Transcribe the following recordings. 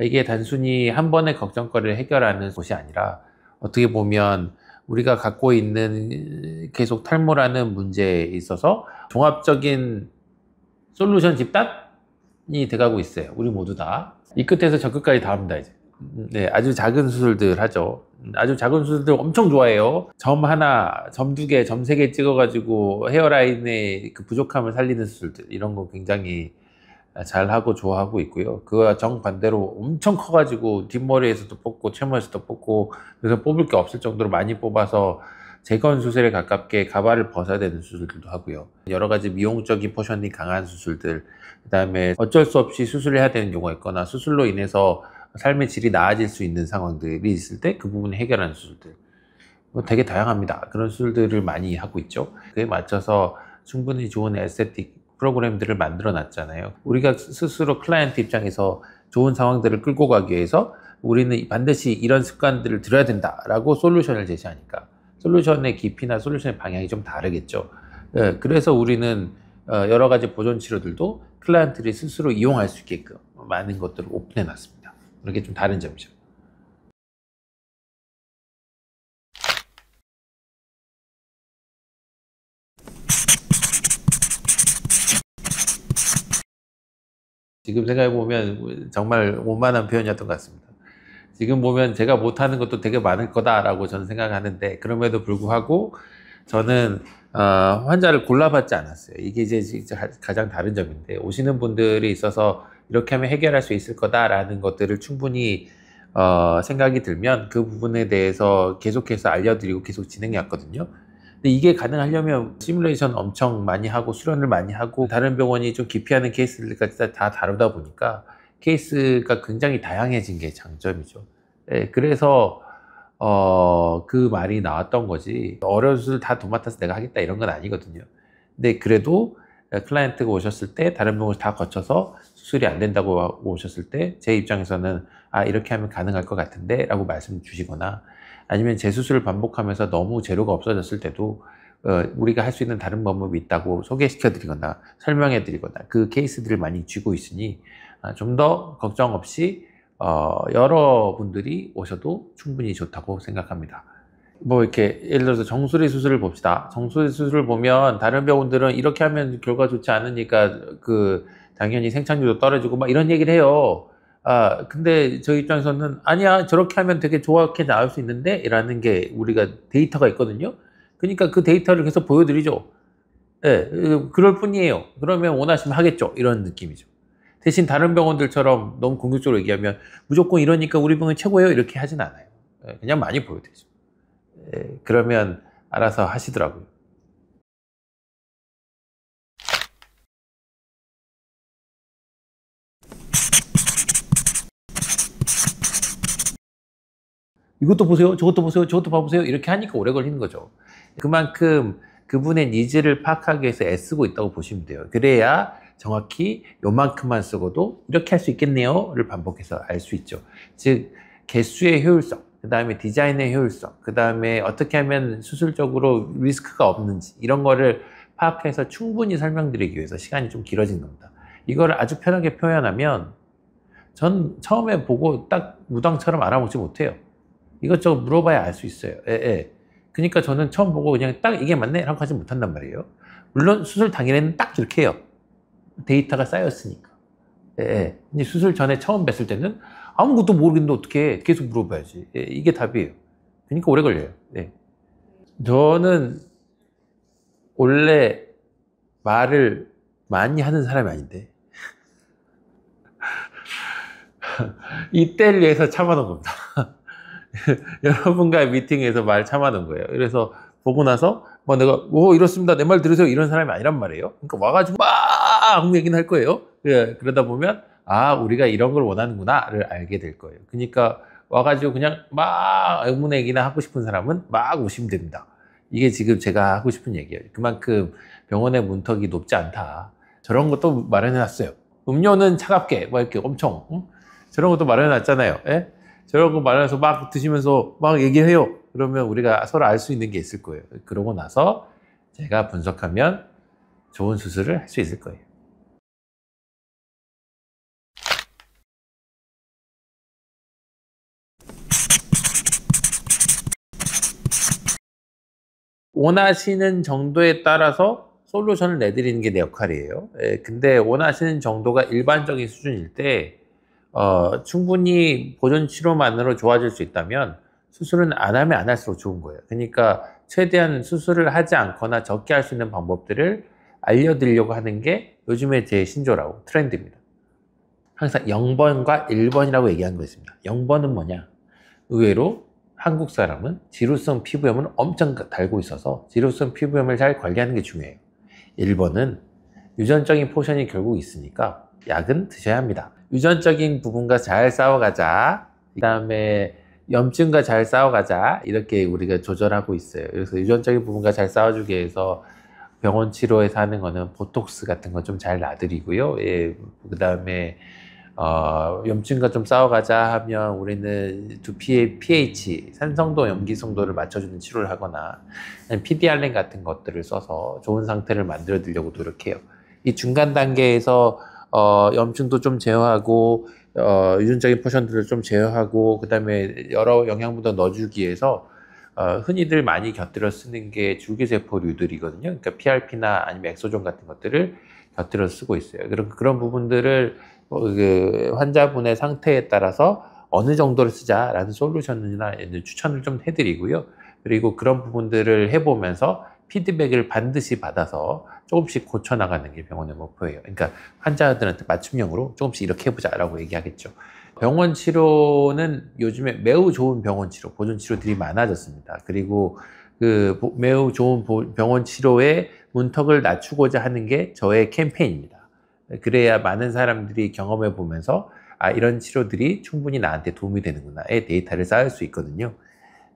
이게 단순히 한 번의 걱정거리를 해결하는 곳이 아니라 어떻게 보면 우리가 갖고 있는 계속 탈모라는 문제에 있어서 종합적인 솔루션 집단이 돼가고 있어요. 우리 모두 다. 이 끝에서 저 끝까지 다 합니다, 이제. 네, 아주 작은 수술들 하죠. 아주 작은 수술들 엄청 좋아해요. 점 하나, 점 두 개, 점 세 개 찍어가지고 헤어라인의 그 부족함을 살리는 수술들, 이런 거 굉장히 잘하고 좋아하고 있고요. 그와 정반대로 엄청 커가지고 뒷머리에서도 뽑고 채머리에서도 뽑고, 그래서 뽑을 게 없을 정도로 많이 뽑아서 재건 수술에 가깝게 가발을 벗어야 되는 수술들도 하고요. 여러 가지 미용적인 포션이 강한 수술들, 그 다음에 어쩔 수 없이 수술을 해야 되는 경우가 있거나 수술로 인해서 삶의 질이 나아질 수 있는 상황들이 있을 때 그 부분을 해결하는 수술들, 되게 다양합니다. 그런 수술들을 많이 하고 있죠. 그에 맞춰서 충분히 좋은 에스테틱 프로그램들을 만들어 놨잖아요. 우리가 스스로 클라이언트 입장에서 좋은 상황들을 끌고 가기 위해서 우리는 반드시 이런 습관들을 들여야 된다라고 솔루션을 제시하니까 솔루션의 깊이나 솔루션의 방향이 좀 다르겠죠. 그래서 우리는 여러 가지 보존 치료들도 클라이언트들이 스스로 이용할 수 있게끔 많은 것들을 오픈해 놨습니다. 그게 좀 다른 점이죠. 지금 생각해보면 정말 원만한 표현이었던 것 같습니다. 지금 보면 제가 못하는 것도 되게 많을 거다라고 저는 생각하는데, 그럼에도 불구하고 저는 환자를 골라받지 않았어요. 이게 이제 가장 다른 점인데, 오시는 분들이 있어서 이렇게 하면 해결할 수 있을 거다라는 것들을 충분히 생각이 들면 그 부분에 대해서 계속해서 알려드리고 계속 진행해 왔거든요. 근데 이게 가능하려면 시뮬레이션 엄청 많이 하고 수련을 많이 하고 다른 병원이 좀 기피하는 케이스들까지 다 다루다 보니까 케이스가 굉장히 다양해진 게 장점이죠. 그래서 그 말이 나왔던 거지, 어려운 수술 다 도맡아서 내가 하겠다 이런 건 아니거든요. 근데 그래도 클라이언트가 오셨을 때 다른 병원을 다 거쳐서 수술이 안 된다고 오셨을 때 제 입장에서는 이렇게 하면 가능할 것 같은데 라고 말씀 주시거나, 아니면 재수술을 반복하면서 너무 재료가 없어졌을 때도 우리가 할 수 있는 다른 방법이 있다고 소개시켜 드리거나 설명해 드리거나 그 케이스들을 많이 쥐고 있으니 좀 더 걱정 없이 여러분들이 오셔도 충분히 좋다고 생각합니다. 뭐 이렇게 예를 들어서 정수리 수술을 봅시다. 정수리 수술을 보면 다른 병원들은 이렇게 하면 결과 좋지 않으니까 당연히 생착률도 떨어지고 막 이런 얘기를 해요. 근데 저희 입장에서는 아니야, 저렇게 하면 되게 좋게 나올 수 있는데 라는 게 우리가 데이터가 있거든요. 그러니까 그 데이터를 계속 보여드리죠. 예, 그럴 뿐이에요. 그러면 원하시면 하겠죠, 이런 느낌이죠. 대신 다른 병원들처럼 너무 공격적으로 얘기하면 무조건 이러니까 우리 병원이 최고예요 이렇게 하진 않아요. 그냥 많이 보여드리죠. 그러면 알아서 하시더라고요. 이것도 보세요, 저것도 보세요, 저것도 봐보세요 이렇게 하니까 오래 걸리는 거죠. 그만큼 그분의 니즈를 파악하기 위해서 애쓰고 있다고 보시면 돼요. 그래야 정확히 요만큼만 쓰고도 이렇게 할 수 있겠네요를 반복해서 알 수 있죠. 즉 개수의 효율성, 그 다음에 디자인의 효율성, 그 다음에 어떻게 하면 수술적으로 리스크가 없는지 이런 거를 파악해서 충분히 설명드리기 위해서 시간이 좀 길어진 겁니다. 이거를 아주 편하게 표현하면 전 처음에 보고 딱 무당처럼 알아먹지 못해요. 이것저것 물어봐야 알 수 있어요. 그러니까 저는 처음 보고 그냥 딱 이게 맞네 라고 하지 못한단 말이에요. 물론 수술 당일에는 딱 이렇게 해요. 데이터가 쌓였으니까. 근데 수술 전에 처음 뵀을 때는 아무것도 모르겠는데 어떻게 계속 물어봐야지. 이게 답이에요. 그러니까 오래 걸려요. 저는 원래 말을 많이 하는 사람이 아닌데 이때를 위해서 참아놓은 겁니다. 여러분과의 미팅에서 말 참아놓은 거예요. 그래서 보고 나서 내가 이렇습니다, 내 말 들으세요 이런 사람이 아니란 말이에요. 그러니까 와가지고 막 얘기는 할 거예요. 그러다 보면 우리가 이런 걸 원하는구나를 알게 될 거예요. 그러니까 와가지고 그냥 막 의문 얘기나 하고 싶은 사람은 막 오시면 됩니다. 이게 지금 제가 하고 싶은 얘기예요. 그만큼 병원의 문턱이 높지 않다. 저런 것도 마련해놨어요. 음료는 차갑게 이렇게 엄청 저런 것도 마련해놨잖아요. 저런 거 말해서 막 드시면서 막 얘기해요. 그러면 우리가 서로 알 수 있는 게 있을 거예요. 그러고 나서 제가 분석하면 좋은 수술을 할 수 있을 거예요. 원하시는 정도에 따라서 솔루션을 내드리는 게 내 역할이에요. 예, 근데 원하시는 정도가 일반적인 수준일 때 충분히 보존 치료만으로 좋아질 수 있다면 수술은 안 하면 안 할수록 좋은 거예요. 그러니까 최대한 수술을 하지 않거나 적게 할 수 있는 방법들을 알려드리려고 하는 게 요즘에 제 신조라고 트렌드입니다. 항상 0번과 1번이라고 얘기하는 거 있습니다. 0번은 뭐냐? 의외로 한국 사람은 지루성 피부염을 엄청 달고 있어서 지루성 피부염을 잘 관리하는 게 중요해요. 1번은 유전적인 포션이 결국 있으니까 약은 드셔야 합니다. 유전적인 부분과 잘 싸워가자. 그 다음에 염증과 잘 싸워가자. 이렇게 우리가 조절하고 있어요. 그래서 유전적인 부분과 잘 싸워주기 위해서 병원 치료에서 하는 거는 보톡스 같은 거 좀 잘 놔드리고요. 예, 그 다음에 염증과 좀 싸워가자 하면 우리는 두피의 pH, 산성도, 염기성도를 맞춰주는 치료를 하거나 PDRN 같은 것들을 써서 좋은 상태를 만들어 드리려고 노력해요. 이 중간 단계에서 염증도 좀 제어하고 유전적인 포션들을 좀 제어하고 그 다음에 여러 영양분도 넣어주기 위해서 흔히들 많이 곁들여 쓰는 게 줄기세포류들이거든요. 그러니까 PRP나 아니면 엑소존 같은 것들을 곁들여 쓰고 있어요. 그런 부분들을 그 환자분의 상태에 따라서 어느 정도를 쓰자라는 솔루션이나 추천을 좀 해드리고요. 그리고 그런 부분들을 해보면서 피드백을 반드시 받아서 조금씩 고쳐나가는 게 병원의 목표예요. 그러니까 환자들한테 맞춤형으로 조금씩 이렇게 해보자라고 얘기하겠죠. 병원 치료는 요즘에 매우 좋은 병원 치료, 보존 치료들이 많아졌습니다. 그리고 그 매우 좋은 병원 치료의 문턱을 낮추고자 하는 게 저의 캠페인입니다. 그래야 많은 사람들이 경험해 보면서 이런 치료들이 충분히 나한테 도움이 되는구나의 데이터를 쌓을 수 있거든요.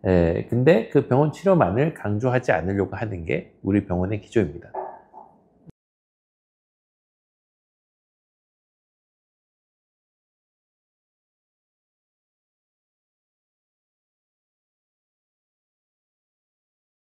근데 그 병원 치료만을 강조하지 않으려고 하는 게 우리 병원의 기조입니다.